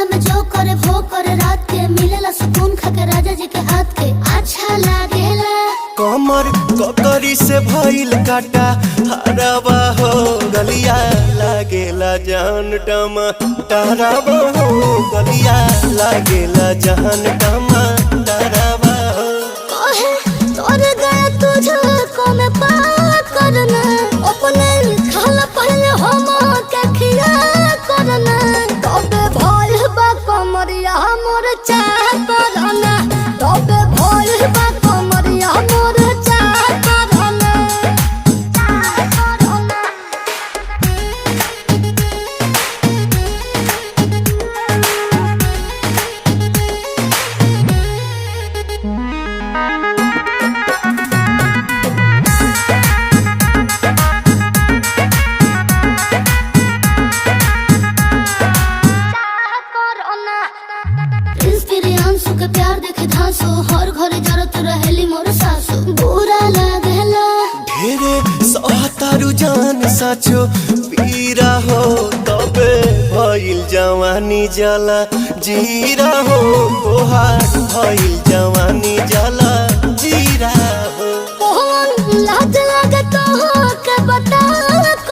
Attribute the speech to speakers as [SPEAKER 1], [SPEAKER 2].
[SPEAKER 1] सपना में जो करे वो करे रात के मिलेला सुकून खाके राजा जी के हाथ के अच्छा लागेला।
[SPEAKER 2] कमर ककरी से भइल काटा हराबा हो गलिया लागेला जान टमाटराबा हो गलिया लागेला जान टमाटराबा हो।
[SPEAKER 1] कहे तोर गया तुझको मैं पार करना अपने खाला पहले हम के खिया करना तबे भइल बा कमरिया मोर चाह करना तबे भइल बा कमरिया मोर चाह करना चाह करना। प्रियांशु के प्यार देखे धांसो हर घरे जरत रहेली मोर सासु बुरा लागेला।
[SPEAKER 2] ढेरे सहतारू जान साचो पीरा हो तबे भइल जवानी जला जीरा हो तोहार